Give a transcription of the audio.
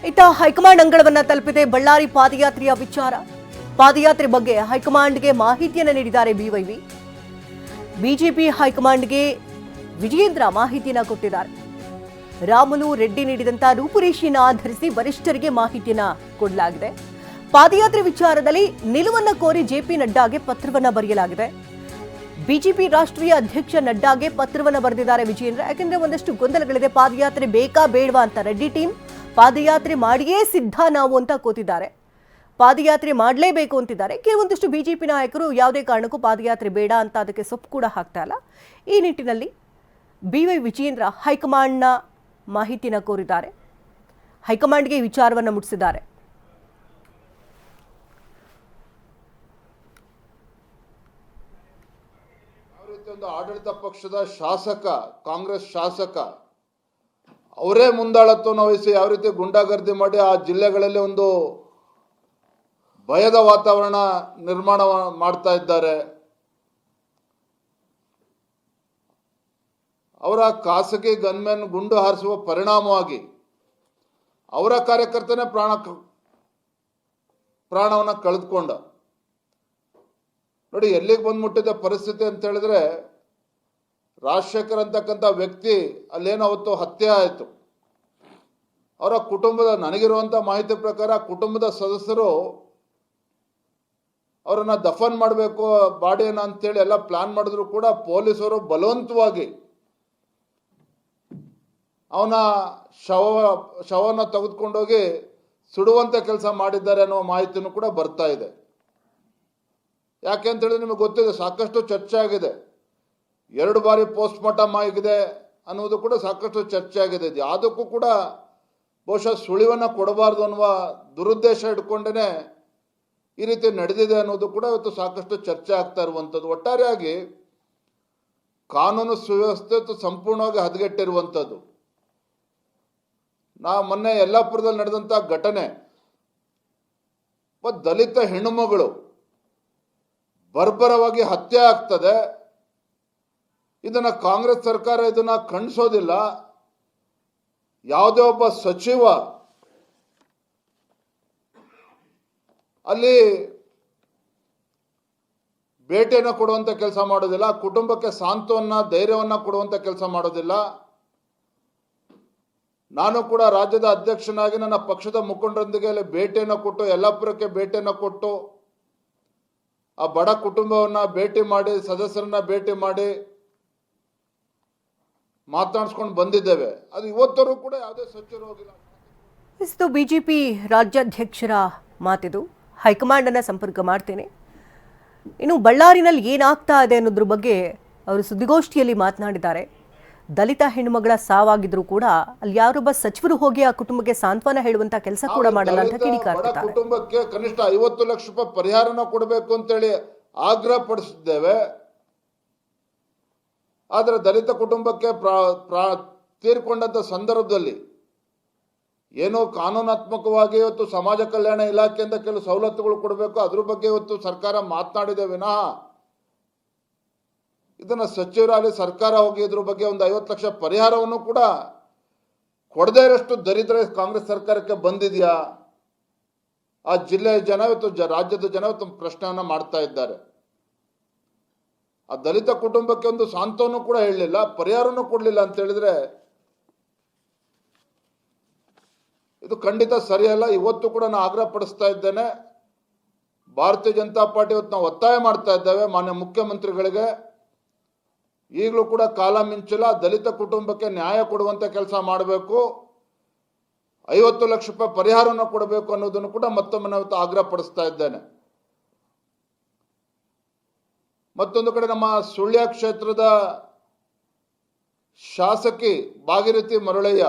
ಇತ್ತ ಹೈಕಮಾಂಡ್ ಅಂಗಳವನ್ನ ತಲುಪಿದೆ ಬಳ್ಳಾರಿ ಪಾದಯಾತ್ರೆಯ ವಿಚಾರ. ಪಾದಯಾತ್ರೆ ಬಗ್ಗೆ ಹೈಕಮಾಂಡ್ಗೆ ಮಾಹಿತಿಯನ್ನು ನೀಡಿದ್ದಾರೆ ಬಿವೈವಿ. ಬಿಜೆಪಿ ಹೈಕಮಾಂಡ್ಗೆ ವಿಜಯೇಂದ್ರ ಮಾಹಿತಿಯನ್ನು ಕೊಟ್ಟಿದ್ದಾರೆ. ರಾಮುಲು ರೆಡ್ಡಿ ನೀಡಿದಂತ ರೂಪುರೇಷೆಯನ್ನು ಆಧರಿಸಿ ವರಿಷ್ಠರಿಗೆ ಮಾಹಿತಿಯನ್ನು ಕೊಡಲಾಗಿದೆ. ಪಾದಯಾತ್ರೆ ವಿಚಾರದಲ್ಲಿ ನಿಲುವನ್ನ ಕೋರಿ ಜೆಪಿ ನಡ್ಡಾಗೆ ಪತ್ರವನ್ನ ಬರೆಯಲಾಗಿದೆ. ಬಿಜೆಪಿ ರಾಷ್ಟ್ರೀಯ ಅಧ್ಯಕ್ಷ ನಡ್ಡಾಗೆ ಪತ್ರವನ್ನ ಬರೆದಿದ್ದಾರೆ ವಿಜಯೇಂದ್ರ. ಯಾಕಂದ್ರೆ ಒಂದಷ್ಟು ಗೊಂದಲಗಳಿದೆ. ಪಾದಯಾತ್ರೆ ಬೇಕಾ ಬೇಡವಾ ಅಂತ ರೆಡ್ಡಿ ಟೀಮ್ ಪಾದಯಾತ್ರೆ ಮಾಡಿಯೇ ಸಿದ್ಧ ನಾವು ಅಂತ ಕೂತಿದ್ದಾರೆ. ಪಾದಯಾತ್ರೆ ಮಾಡಲೇಬೇಕು ಅಂತಿದ್ದಾರೆ. ಕೆಲವೊಂದಿಷ್ಟು ಬಿಜೆಪಿ ನಾಯಕರು ಯಾವುದೇ ಕಾರಣಕ್ಕೂ ಪಾದಯಾತ್ರೆ ಬೇಡ ಅಂತ ಅದಕ್ಕೆ ಸೊಪ್ಪು ಕೂಡ ಹಾಕ್ತಾ ಇಲ್ಲ. ಈ ನಿಟ್ಟಿನಲ್ಲಿ ಬಿವೈ ವಿಜಯೇಂದ್ರ ಹೈಕಮಾಂಡ್ನ ಮಾಹಿತಿನ ಕೋರಿದ್ದಾರೆ. ಹೈಕಮಾಂಡ್ಗೆ ವಿಚಾರವನ್ನು ಮುಟ್ಟಿಸಿದ್ದಾರೆ. ಒಂದು ಆಡಳಿತ ಪಕ್ಷದ ಶಾಸಕ, ಕಾಂಗ್ರೆಸ್ ಶಾಸಕ ಅವರೇ ಮುಂದಾಳತ್ವವನ್ನು ವಹಿಸಿ ಯಾವ ರೀತಿ ಗುಂಡಾಗರ್ದಿ ಮಾಡಿ ಆ ಜಿಲ್ಲೆಗಳಲ್ಲಿ ಒಂದು ಭಯದ ವಾತಾವರಣ ನಿರ್ಮಾಣ ಮಾಡ್ತಾ ಇದ್ದಾರೆ. ಅವರ ಖಾಸಗಿ ಗನ್ಮೆನ್ ಗುಂಡು ಹಾರಿಸುವ ಪರಿಣಾಮವಾಗಿ ಅವರ ಕಾರ್ಯಕರ್ತನೇ ಪ್ರಾಣವನ್ನು ಕಳೆದುಕೊಂಡ. ನೋಡಿ ಎಲ್ಲಿಗೆ ಬಂದ್ಬಿಟ್ಟಿದೆ ಪರಿಸ್ಥಿತಿ ಅಂತ ಹೇಳಿದ್ರೆ, ರಾಜಶೇಖರ್ ಅಂತಕ್ಕಂಥ ವ್ಯಕ್ತಿ ಅಲ್ಲೇನೋ ಅವತ್ತು ಹತ್ಯೆ ಆಯಿತು. ಅವರ ಕುಟುಂಬದ, ನನಗಿರುವಂಥ ಮಾಹಿತಿ ಪ್ರಕಾರ ಕುಟುಂಬದ ಸದಸ್ಯರು ಅವರನ್ನು ದಫನ್ ಮಾಡಬೇಕು ಬಾಡಿಯನ್ನು ಅಂತೇಳಿ ಎಲ್ಲ ಪ್ಲಾನ್ ಮಾಡಿದ್ರು ಕೂಡ ಪೊಲೀಸರು ಬಲವಂತವಾಗಿ ಅವನ ಶವವನ್ನು ತೆಗೆದುಕೊಂಡೋಗಿ ಸುಡುವಂಥ ಕೆಲಸ ಮಾಡಿದ್ದಾರೆ ಅನ್ನೋ ಮಾಹಿತಿನೂ ಕೂಡ ಬರ್ತಾ ಇದೆ. ಯಾಕೆ ಅಂತ ಹೇಳಿದ್ರೆ ನಿಮಗೆ ಗೊತ್ತಿದೆ, ಸಾಕಷ್ಟು ಚರ್ಚೆ ಆಗಿದೆ. 2 ಬಾರಿ ಪೋಸ್ಟ್ ಮಾರ್ಟಮ್ ಆಗಿದೆ ಅನ್ನೋದು ಕೂಡ ಸಾಕಷ್ಟು ಚರ್ಚೆ ಆಗಿದೆ. ಯಾವುದಕ್ಕೂ ಕೂಡ ಬಹುಶಃ ಸುಳಿವನ್ನು ಕೊಡಬಾರ್ದು ಅನ್ನುವ ದುರುದ್ದೇಶ ಇಟ್ಕೊಂಡೇ ಈ ರೀತಿ ನಡೆದಿದೆ ಅನ್ನೋದು ಕೂಡ ಇವತ್ತು ಸಾಕಷ್ಟು ಚರ್ಚೆ ಆಗ್ತಾ ಇರುವಂಥದ್ದು. ಒಟ್ಟಾರೆಯಾಗಿ ಕಾನೂನು ಸುವ್ಯವಸ್ಥೆ ಸಂಪೂರ್ಣವಾಗಿ ಹದಗೆಟ್ಟಿರುವಂಥದ್ದು. ಮೊನ್ನೆ ಯಲ್ಲಾಪುರದಲ್ಲಿ ನಡೆದಂಥ ಘಟನೆ, ದಲಿತ ಹೆಣ್ಣುಮಗಳು ಬರ್ಬರವಾಗಿ ಹತ್ಯೆ ಆಗ್ತದೆ. ಇದನ್ನ ಕಾಂಗ್ರೆಸ್ ಸರ್ಕಾರ ಇದನ್ನ ಖಂಡಿಸೋದಿಲ್ಲ. ಯಾವುದೇ ಒಬ್ಬ ಸಚಿವ ಅಲ್ಲಿ ಭೇಟಿಯನ್ನು ಕೊಡುವಂತ ಕೆಲಸ ಮಾಡೋದಿಲ್ಲ, ಕುಟುಂಬಕ್ಕೆ ಸಾಂತ್ವನ ಧೈರ್ಯವನ್ನ ಕೊಡುವಂತ ಕೆಲಸ ಮಾಡೋದಿಲ್ಲ. ನಾನು ಕೂಡ ರಾಜ್ಯದ ಅಧ್ಯಕ್ಷನಾಗಿ ನನ್ನ ಪಕ್ಷದ ಮುಖಂಡರೊಂದಿಗೆ ಅಲ್ಲಿ ಭೇಟಿಯನ್ನು ಕೊಟ್ಟು, ಯಲ್ಲಾಪುರಕ್ಕೆ ಭೇಟಿಯನ್ನು ಕೊಟ್ಟು ಆ ಬಡ ಕುಟುಂಬವನ್ನ ಭೇಟಿ ಮಾಡಿ, ಸದಸ್ಯರನ್ನ ಭೇಟಿ ಮಾಡಿ ಮಾತನಾಡಿಸ್ಕೊಂಡು ಬಂದಿದ್ದೇವೆ. ಅದು ಇವತ್ತರೂ ಕೂಡ ಯಾವುದೇ ಸಚಿವರು ಹೋಗಿಲ್ಲ. ಇದು ಬಿಜೆಪಿ ರಾಜ್ಯಾಧ್ಯಕ್ಷರ ಮಾತಿದು. ಹೈಕಮಾಂಡ್ ಅನ್ನ ಸಂಪರ್ಕ ಮಾಡ್ತೇನೆ. ಇನ್ನು ಬಳ್ಳಾರಿನಲ್ಲಿ ಏನಾಗ್ತಾ ಇದೆ ಅನ್ನೋದ್ರ ಬಗ್ಗೆ ಅವರು ಸುದ್ದಿಗೋಷ್ಠಿಯಲ್ಲಿ ಮಾತನಾಡಿದ್ದಾರೆ. ದಲಿತ ಹೆಣ್ಣುಮಗಳ ಸಾವಾಗಿದ್ರು ಕೂಡ ಅಲ್ಲಿ ಯಾರೊಬ್ಬ ಸಚಿವರು ಹೋಗಿ ಆ ಕುಟುಂಬಕ್ಕೆ ಸಾಂತ್ವನ ಹೇಳುವಂತ ಕೆಲಸ ಕೂಡ ಮಾಡಲ್ಲ ಅಂತ ಕಿಡಿಕಾರ್ತಿದ್ದಾರೆ. ಕುಟುಂಬಕ್ಕೆ ಕನಿಷ್ಠ 50 ಲಕ್ಷ ರೂಪಾಯಿ ಪರಿಹಾರನ ಕೊಡಬೇಕು ಅಂತೇಳಿ ಆಗ್ರಹ ಪಡಿಸಿದ್ದೇವೆ. ಆದರೆ ದಲಿತ ಕುಟುಂಬಕ್ಕೆ ತೀರ್ಕೊಂಡಂತ ಸಂದರ್ಭದಲ್ಲಿ ಏನೋ ಕಾನೂನಾತ್ಮಕವಾಗಿ ಇವತ್ತು ಸಮಾಜ ಕಲ್ಯಾಣ ಇಲಾಖೆಯಿಂದ ಕೆಲವು ಸವಲತ್ತುಗಳು ಕೊಡಬೇಕು, ಅದ್ರ ಬಗ್ಗೆ ಇವತ್ತು ಸರ್ಕಾರ ಮಾತನಾಡಿದೆ ವಿನಃ ಇದನ್ನ ಸಚಿವರಾಗಲಿ ಸರ್ಕಾರ ಹೋಗಿ ಇದ್ರ ಬಗ್ಗೆ ಒಂದು 50 ಲಕ್ಷ ಪರಿಹಾರವನ್ನು ಕೂಡ ಕೊಡದೇ ಇರೋಷ್ಟು ದರಿದ್ರ ಕಾಂಗ್ರೆಸ್ ಸರ್ಕಾರಕ್ಕೆ ಬಂದಿದೆಯಾ? ಆ ಜಿಲ್ಲೆಯ ಜನ ಇವತ್ತು, ರಾಜ್ಯದ ಜನ ಇವತ್ತು ಪ್ರಶ್ನೆಯನ್ನ ಮಾಡ್ತಾ ಇದ್ದಾರೆ. ಆ ದಲಿತ ಕುಟುಂಬಕ್ಕೆ ಒಂದು ಸಾಂತ್ವನ ಕೂಡ ಹೇಳಲಿಲ್ಲ, ಪರಿಹಾರನೂ ಕೊಡಲಿಲ್ಲ ಅಂತ ಹೇಳಿದ್ರೆ ಇದು ಖಂಡಿತ ಸರಿಯಲ್ಲ. ಇವತ್ತು ಕೂಡ ನಾನು ಆಗ್ರಹ ಪಡಿಸ್ತಾ ಇದ್ದೇನೆ. ಭಾರತೀಯ ಜನತಾ ಪಾರ್ಟಿ ಇವತ್ತು ನಾವು ಒತ್ತಾಯ ಮಾಡ್ತಾ ಇದ್ದೇವೆ ಮಾನ್ಯ ಮುಖ್ಯಮಂತ್ರಿಗಳಿಗೆ, ಈಗಲೂ ಕೂಡ ಕಾಲ ಮಿಂಚಿಲ್ಲ, ದಲಿತ ಕುಟುಂಬಕ್ಕೆ ನ್ಯಾಯ ಕೊಡುವಂತ ಕೆಲಸ ಮಾಡಬೇಕು, 50 ಲಕ್ಷ ರೂಪಾಯಿ ಪರಿಹಾರವನ್ನು ಕೊಡಬೇಕು ಅನ್ನೋದನ್ನು ಕೂಡ ಮತ್ತೊಮ್ಮೆ ನಾವು ಆಗ್ರಹ ಪಡಿಸ್ತಾ ಇದ್ದೇನೆ. ಮತ್ತೊಂದು ಕಡೆ ನಮ್ಮ ಸುಳ್ಯ ಕ್ಷೇತ್ರದ ಶಾಸಕಿ ಭಾಗೀರಥಿ ಮರುಳಯ್ಯ